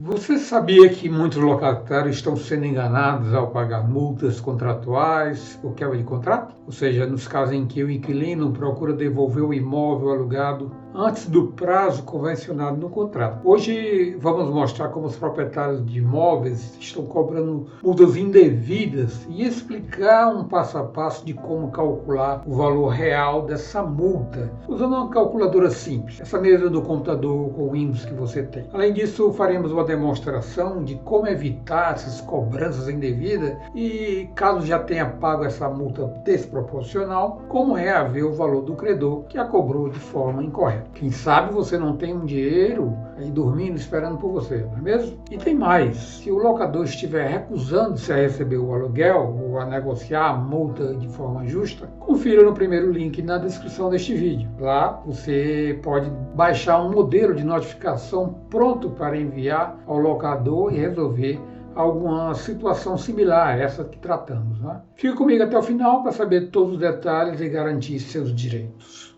Você sabia que muitos locatários estão sendo enganados ao pagar multas contratuais ou quebra de contrato? Ou seja, nos casos em que o inquilino procura devolver o imóvel alugado antes do prazo convencionado no contrato. Hoje vamos mostrar como os proprietários de imóveis estão cobrando multas indevidas e explicar um passo a passo de como calcular o valor real dessa multa, usando uma calculadora simples, essa mesma do computador com o Windows que você tem. Além disso, faremos uma demonstração de como evitar essas cobranças indevidas e, caso já tenha pago essa multa desproporcional, como reaver o valor do credor que a cobrou de forma incorreta. Quem sabe você não tem um dinheiro aí dormindo, esperando por você, não é mesmo? E tem mais, se o locador estiver recusando-se a receber o aluguel ou a negociar a multa de forma justa, confira no primeiro link na descrição deste vídeo. Lá você pode baixar um modelo de notificação pronto para enviar ao locador e resolver alguma situação similar a essa que tratamos, né? Fique comigo até o final para saber todos os detalhes e garantir seus direitos.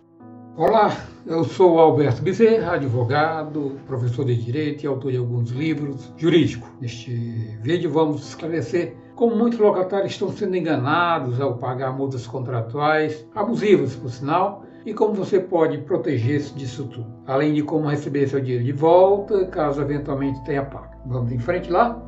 Olá, eu sou Alberto Bezerra, advogado, professor de Direito e autor de alguns livros jurídicos. Neste vídeo vamos esclarecer como muitos locatários estão sendo enganados ao pagar multas contratuais, abusivas por sinal, e como você pode proteger-se disso tudo, além de como receber seu dinheiro de volta, caso eventualmente tenha pago. Vamos em frente lá?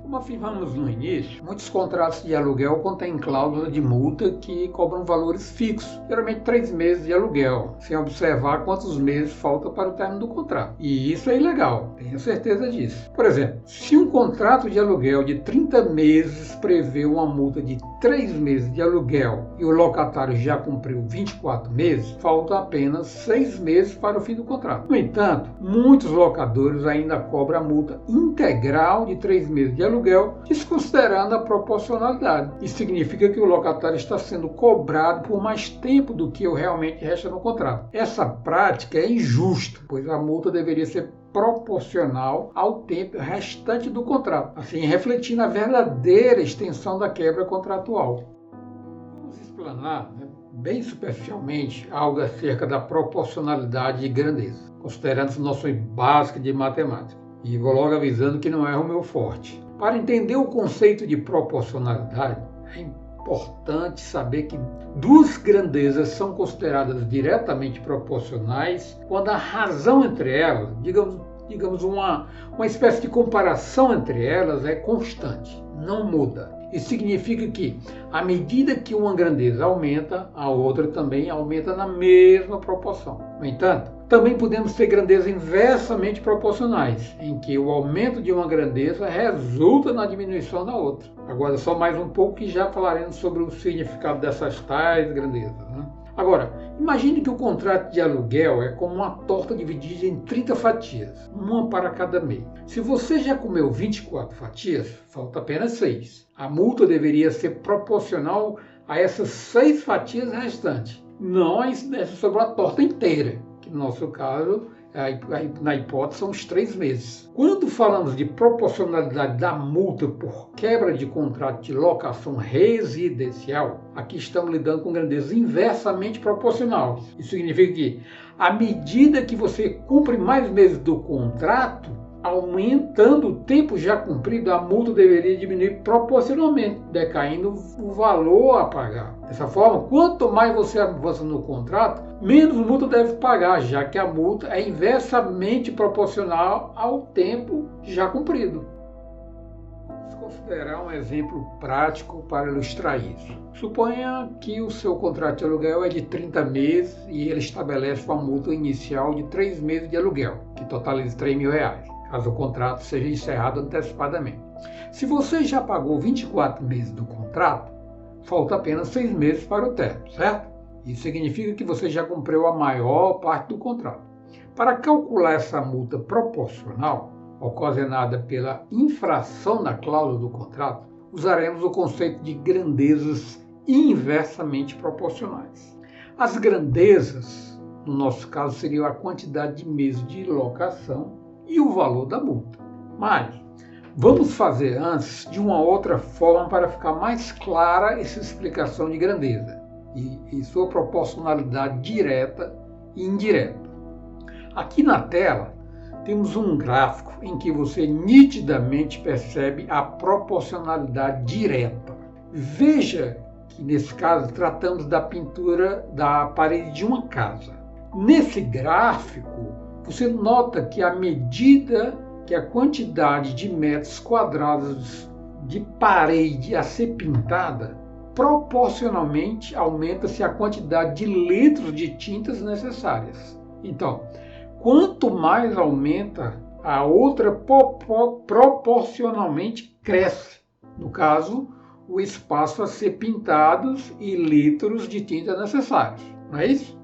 Como afirmamos no início, muitos contratos de aluguel contêm cláusula de multa que cobram valores fixos, geralmente 3 meses de aluguel, sem observar quantos meses falta para o término do contrato. E isso é ilegal, tenha certeza disso. Por exemplo, se um contrato de aluguel de 30 meses prevê uma multa de 3 meses de aluguel e o locatário já cumpriu 24 meses, faltam apenas 6 meses para o fim do contrato. No entanto, muitos locadores ainda cobram a multa integral de 3 meses de aluguel, desconsiderando a proporcionalidade. Isso significa que o locatário está sendo cobrado por mais tempo do que realmente resta no contrato. Essa prática é injusta, pois a multa deveria ser proporcional ao tempo restante do contrato, assim refletindo a verdadeira extensão da quebra contratual. Vamos explanar, bem superficialmente, algo acerca da proporcionalidade de grandeza, considerando-se noção básica de matemática. E vou logo avisando que não é o meu forte. Para entender o conceito de proporcionalidade, é importante saber que duas grandezas são consideradas diretamente proporcionais quando a razão entre elas, digamos uma espécie de comparação entre elas, é constante, não muda. Isso significa que, à medida que uma grandeza aumenta, a outra também aumenta na mesma proporção. No entanto, também podemos ter grandezas inversamente proporcionais, em que o aumento de uma grandeza resulta na diminuição da outra. Agora, só mais um pouco que já falaremos sobre o significado dessas tais grandezas, Agora, imagine que o contrato de aluguel é como uma torta dividida em 30 fatias, uma para cada mês. Se você já comeu 24 fatias, falta apenas 6. A multa deveria ser proporcional a essas 6 fatias restantes, não a incidência sobre a torta inteira, que no nosso caso, na hipótese, são os 3 meses. Quando falamos de proporcionalidade da multa por quebra de contrato de locação residencial, aqui estamos lidando com grandezas inversamente proporcional. Isso significa que, à medida que você cumpre mais meses do contrato, aumentando o tempo já cumprido, a multa deveria diminuir proporcionalmente, decaindo o valor a pagar. Dessa forma, quanto mais você avança no contrato, menos multa deve pagar, já que a multa é inversamente proporcional ao tempo já cumprido. Vamos considerar um exemplo prático para ilustrar isso. Suponha que o seu contrato de aluguel é de 30 meses e ele estabelece uma multa inicial de 3 meses de aluguel, que totaliza R$3.000. Caso o contrato seja encerrado antecipadamente. Se você já pagou 24 meses do contrato, falta apenas 6 meses para o término, certo? Isso significa que você já cumpriu a maior parte do contrato. Para calcular essa multa proporcional, ocasionada pela infração da cláusula do contrato, usaremos o conceito de grandezas inversamente proporcionais. As grandezas, no nosso caso, seriam a quantidade de meses de locação e o valor da multa. Mas vamos fazer antes de uma outra forma para ficar mais clara essa explicação de grandeza e sua proporcionalidade direta e indireta. Aqui na tela temos um gráfico em que você nitidamente percebe a proporcionalidade direta. Veja que, nesse caso, tratamos da pintura da parede de uma casa. Nesse gráfico, você nota que à medida que a quantidade de metros quadrados de parede a ser pintada, proporcionalmente aumenta-se a quantidade de litros de tintas necessárias. Então, quanto mais aumenta, a outra proporcionalmente cresce. No caso, o espaço a ser pintados e litros de tinta necessários. Não é isso?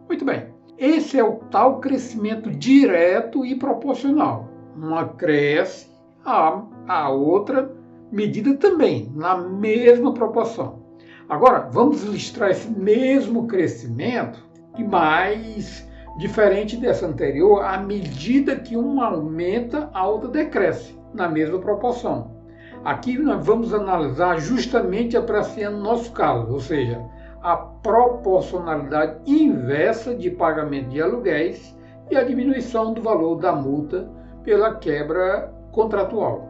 Muito bem. Esse é o tal crescimento direto e proporcional. Uma cresce, a outra medida também, na mesma proporção. Agora, vamos ilustrar esse mesmo crescimento, e mais diferente dessa anterior, à medida que uma aumenta, a outra decresce, na mesma proporção. Aqui nós vamos analisar justamente apreciando nosso caso, ou seja, a proporcionalidade inversa de pagamento de aluguéis e a diminuição do valor da multa pela quebra contratual.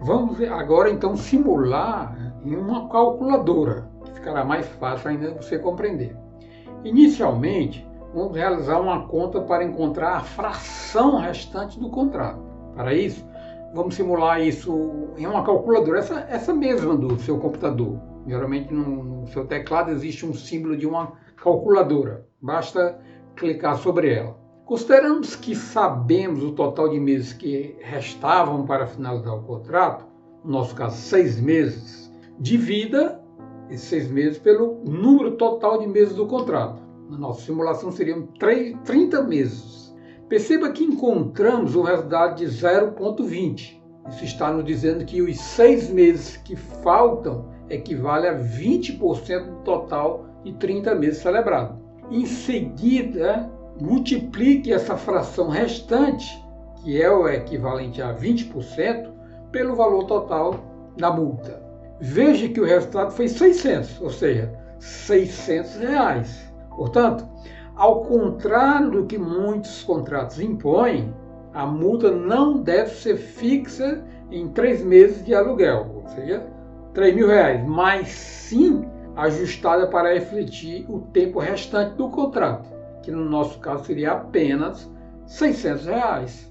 Vamos agora então simular em uma calculadora, que ficará mais fácil ainda você compreender. Inicialmente, vamos realizar uma conta para encontrar a fração restante do contrato. Para isso, vamos simular isso em uma calculadora, essa mesma do seu computador. Geralmente no seu teclado existe um símbolo de uma calculadora. Basta clicar sobre ela. Consideramos que sabemos o total de meses que restavam para finalizar o contrato, no nosso caso 6 meses, divida esses 6 meses pelo número total de meses do contrato. Na nossa simulação seriam 30 meses. Perceba que encontramos o resultado de 0,20. Isso está nos dizendo que os 6 meses que faltam equivale a 20% do total de 30 meses celebrados. Em seguida, multiplique essa fração restante, que é o equivalente a 20%, pelo valor total da multa. Veja que o resultado foi 600, ou seja, R$600. Portanto, ao contrário do que muitos contratos impõem, a multa não deve ser fixa em 3 meses de aluguel, ou seja, R$3.000, mas sim ajustada para refletir o tempo restante do contrato, que no nosso caso seria apenas R$600.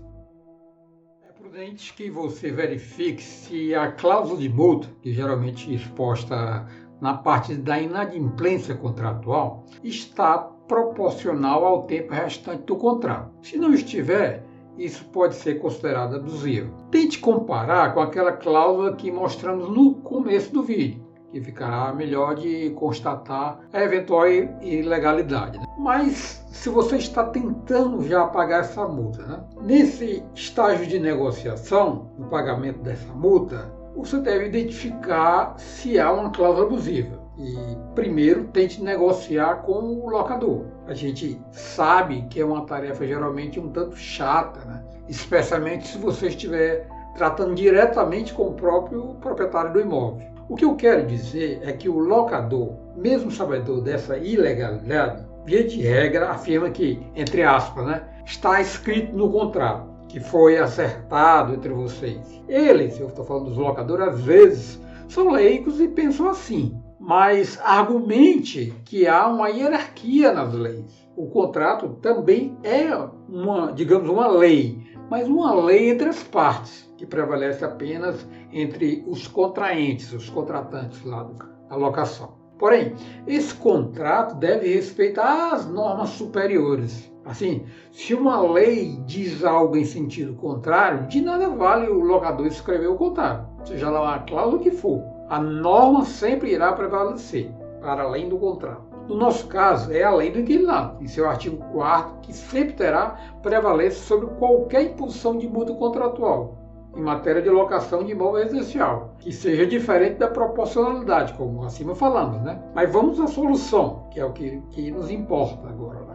É prudente que você verifique se a cláusula de multa, que geralmente é exposta na parte da inadimplência contratual, está proporcional ao tempo restante do contrato. Se não estiver, isso pode ser considerado abusivo. Tente comparar com aquela cláusula que mostramos no começo do vídeo, que ficará melhor de constatar a eventual ilegalidade. Mas se você está tentando já pagar essa multa, nesse estágio de negociação, no pagamento dessa multa, você deve identificar se há uma cláusula abusiva. E primeiro tente negociar com o locador. A gente sabe que é uma tarefa geralmente um tanto chata, especialmente se você estiver tratando diretamente com o próprio proprietário do imóvel. O que eu quero dizer é que o locador, mesmo sabedor dessa ilegalidade, via de regra afirma que, entre aspas, está escrito no contrato, que foi acertado entre vocês. Eles, eu estou falando dos locadores, às vezes são leigos e pensam assim, mas argumente que há uma hierarquia nas leis. O contrato também é uma lei, mas uma lei entre as partes, que prevalece apenas entre os contraentes, os contratantes lá da locação. Porém, esse contrato deve respeitar as normas superiores. Assim, se uma lei diz algo em sentido contrário, de nada vale o locador escrever o contrato, seja lá a cláusula que for. A norma sempre irá prevalecer, para além do contrato. No nosso caso, é a lei do inquilinato, em seu artigo 4º, que sempre terá prevalência sobre qualquer imposição de multa contratual, em matéria de locação de imóvel residencial, que seja diferente da proporcionalidade, como acima falamos, Mas vamos à solução, que é o que nos importa agora,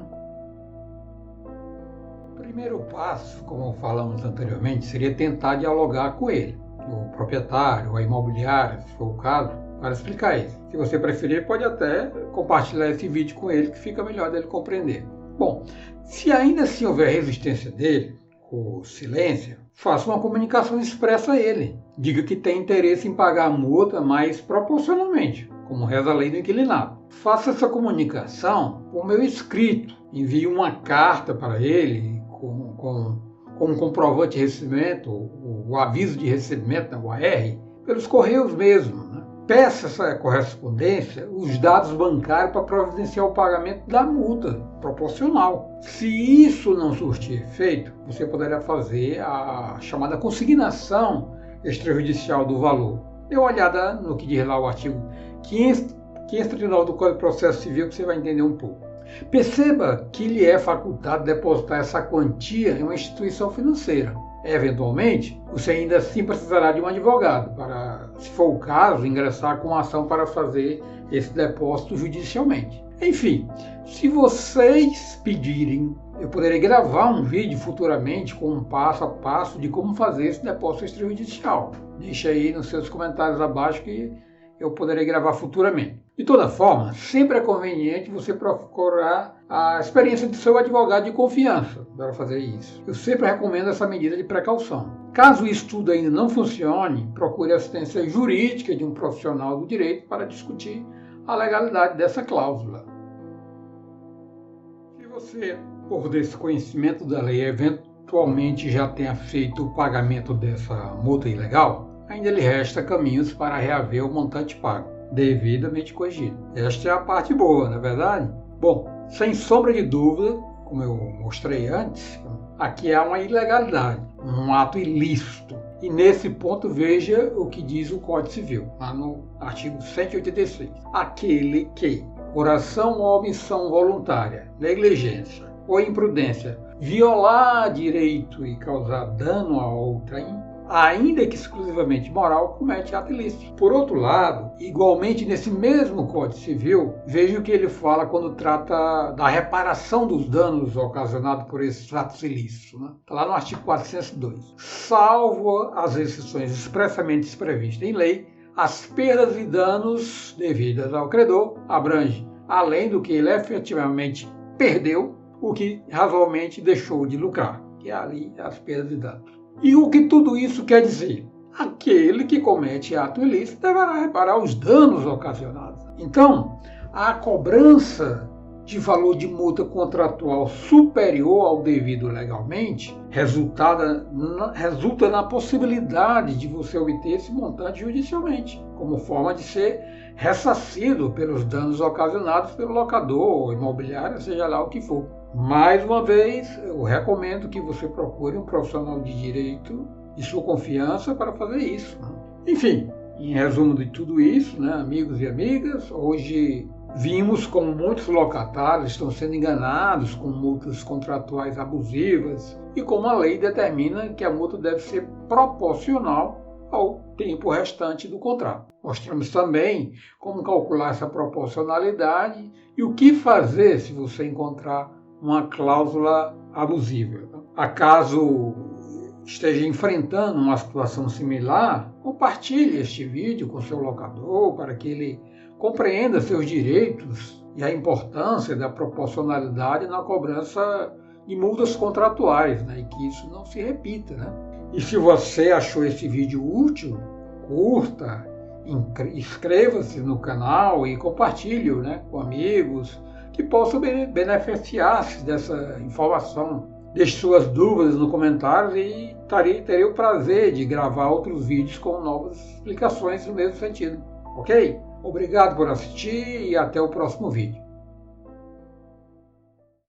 O primeiro passo, como falamos anteriormente, seria tentar dialogar com ele, o proprietário, a imobiliária, se for o caso, para explicar isso. Se você preferir, pode até compartilhar esse vídeo com ele, que fica melhor dele compreender. Bom, se ainda assim houver resistência dele, ou silêncio, faça uma comunicação expressa a ele. Diga que tem interesse em pagar a multa, mas proporcionalmente, como reza a lei do inquilinato. Faça essa comunicação por meio escrito. Envie uma carta para ele com um comprovante de recebimento, o aviso de recebimento, o AR, pelos correios mesmo. Peça essa correspondência, os dados bancários para providenciar o pagamento da multa proporcional. Se isso não surtir efeito, você poderá fazer a chamada consignação extrajudicial do valor. Dê uma olhada no que diz lá o artigo 539 do Código de Processo Civil, que você vai entender um pouco. Perceba que lhe é facultado depositar essa quantia em uma instituição financeira. Eventualmente, você ainda assim precisará de um advogado para, se for o caso, ingressar com ação para fazer esse depósito judicialmente. Enfim, se vocês pedirem, eu poderei gravar um vídeo futuramente com um passo a passo de como fazer esse depósito extrajudicial. Deixe aí nos seus comentários abaixo que eu poderei gravar futuramente. De toda forma, sempre é conveniente você procurar a experiência do seu advogado de confiança para fazer isso. Eu sempre recomendo essa medida de precaução. Caso isso tudo ainda não funcione, procure a assistência jurídica de um profissional do direito para discutir a legalidade dessa cláusula. Se você, por desconhecimento da lei, eventualmente já tenha feito o pagamento dessa multa ilegal, ainda lhe resta caminhos para reaver o montante pago, devidamente corrigido. Esta é a parte boa, não é verdade? Bom, sem sombra de dúvida, como eu mostrei antes, aqui há uma ilegalidade, um ato ilícito. E nesse ponto veja o que diz o Código Civil, lá no artigo 186. Aquele que, por ação ou omissão voluntária, negligência ou imprudência, violar direito e causar dano a outrem, ainda que exclusivamente moral, comete ato ilícito. Por outro lado, igualmente nesse mesmo Código Civil, veja o que ele fala quando trata da reparação dos danos ocasionados por esses atos ilícitos. Está lá no artigo 402. Salvo as exceções expressamente previstas em lei, as perdas e danos devidas ao credor abrange, além do que ele efetivamente perdeu, o que razoavelmente deixou de lucrar, que é ali as perdas e danos. E o que tudo isso quer dizer? Aquele que comete ato ilícito deverá reparar os danos ocasionados. Então, a cobrança de valor de multa contratual superior ao devido legalmente resulta na possibilidade de você obter esse montante judicialmente, como forma de ser ressarcido pelos danos ocasionados pelo locador, imobiliário, seja lá o que for. Mais uma vez, eu recomendo que você procure um profissional de direito de sua confiança para fazer isso. Enfim, em resumo de tudo isso, amigos e amigas, hoje vimos como muitos locatários estão sendo enganados com multas contratuais abusivas e como a lei determina que a multa deve ser proporcional ao tempo restante do contrato. Mostramos também como calcular essa proporcionalidade e o que fazer se você encontrar uma cláusula abusiva. Acaso esteja enfrentando uma situação similar, compartilhe este vídeo com seu locador para que ele compreenda seus direitos e a importância da proporcionalidade na cobrança de multas contratuais, e que isso não se repita. E se você achou esse vídeo útil, curta, inscreva-se no canal e compartilhe-o com amigos que possam beneficiar-se dessa informação. Deixe suas dúvidas nos comentários e terei o prazer de gravar outros vídeos com novas explicações no mesmo sentido. Ok? Obrigado por assistir e até o próximo vídeo.